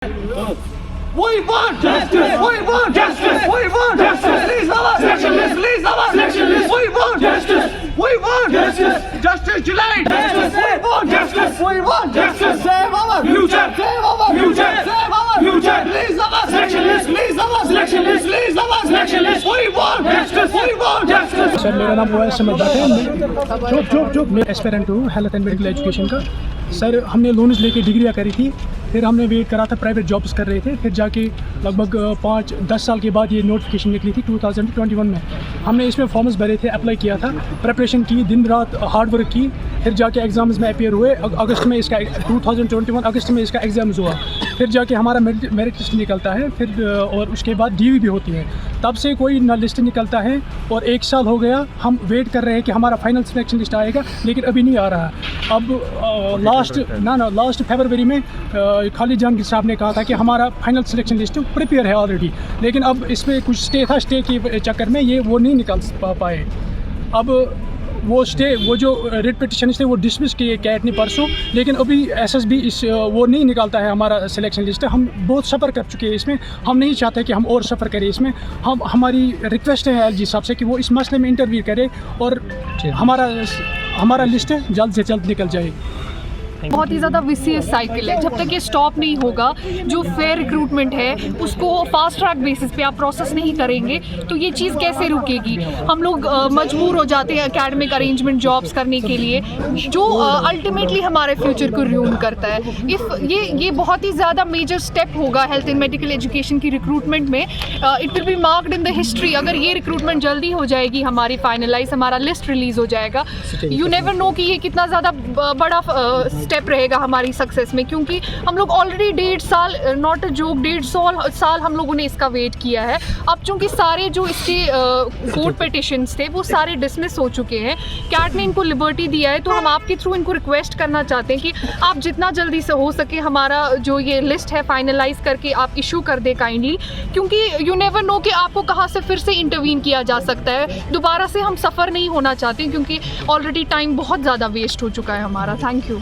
We want justice. We want justice. We want justice. Release our selection list. Release our selection list. We want justice. We want justice. Justice delayed. Justice. We want justice. We want justice. Save our future. Save our future. Save our future. Release our selection list. Release our selection list. Release our selection list. We want justice. We want justice. Sir मेरा नाम OS Ahmad है। चुप मैं aspirant हूँ health and medical education का। Sir हमने loans लेके डिग्रियाँ करी थी, फिर हमने वेट करा था, प्राइवेट जॉब्स कर रहे थे, फिर जाके लगभग 5-10 साल के बाद ये नोटिफिकेशन निकली थी 2021 में। हमने इसमें फॉर्म्स भरे थे, अप्लाई किया था, प्रिपरेशन की, दिन रात हार्ड वर्क की, फिर जाके एग्ज़ाम्स में अपेयर हुए। अगस्त में इसका 2021 अगस्त में इसका एग्ज़ाम्स हुआ, फिर जाके हमारा मेरिट लिस्ट निकलता है, फिर और उसके बाद डीवी भी होती है। तब से कोई ना लिस्ट निकलता है और 1 साल हो गया हम वेट कर रहे हैं कि हमारा फाइनल सिलेक्शन लिस्ट आएगा, लेकिन अभी नहीं आ रहा। अब लास्ट फरवरी में खालिद जहांगीर साहब ने कहा था कि हमारा फाइनल सिलेक्शन लिस्ट प्रिपेयर है ऑलरेडी, लेकिन अब इसमें कुछ स्टे था, स्टे के चक्कर में वो नहीं निकल पाए। अब वो जो रिट पिटिशन थे वो डिसमिस किए कैट ने परसों, लेकिन अभी एसएसबी वो नहीं निकालता है हमारा सिलेक्शन लिस्ट। हम बहुत सफ़र कर चुके हैं इसमें, हम नहीं चाहते कि हम और सफ़र करें इसमें। हमारी रिक्वेस्ट है एलजी साहब से कि वो इस मसले में इंटरव्यू करे और हमारा लिस्ट जल्द से जल्द निकल जाए। बहुत ही ज़्यादा विसियस साइकिल है, जब तक ये स्टॉप नहीं होगा, जो फेयर रिक्रूटमेंट है उसको फास्ट ट्रैक बेसिस पे आप प्रोसेस नहीं करेंगे तो ये चीज़ कैसे रुकेगी। हम लोग मजबूर हो जाते हैं एकेडमिक अरेंजमेंट जॉब्स करने के लिए, जो अल्टीमेटली हमारे फ्यूचर को रूइन करता है। ये बहुत ही ज़्यादा मेजर स्टेप होगा हेल्थ एंड मेडिकल एजुकेशन की रिक्रूटमेंट में। It will be marked in the history अगर ये रिक्रूटमेंट जल्दी हो जाएगी, हमारी फाइनलाइज, हमारा लिस्ट रिलीज़ हो जाएगा। यू नेवर नो कि ये कितना ज़्यादा बड़ा स्टेप रहेगा हमारी सक्सेस में, क्योंकि हम लोग ऑलरेडी 1.5 साल, नॉट अ जोक, 1.5 साल हम लोगों ने इसका वेट किया है। अब चूंकि सारे जो इसके कोर्ट पिटिशंस थे वो सारे डिसमिस हो चुके हैं, कैट ने इनको लिबर्टी दिया है, तो हम आपके थ्रू इनको रिक्वेस्ट करना चाहते हैं कि आप जितना जल्दी से हो सके हमारा जो ये लिस्ट है फाइनलाइज करके आप इशू कर दे काइंडली, क्योंकि यू नेवर नो कि आपको कहाँ से फिर से इंटरवीन किया जा सकता है। दोबारा से हम सफ़र नहीं होना चाहते, क्योंकि ऑलरेडी टाइम बहुत ज़्यादा वेस्ट हो चुका है हमारा। Thank you.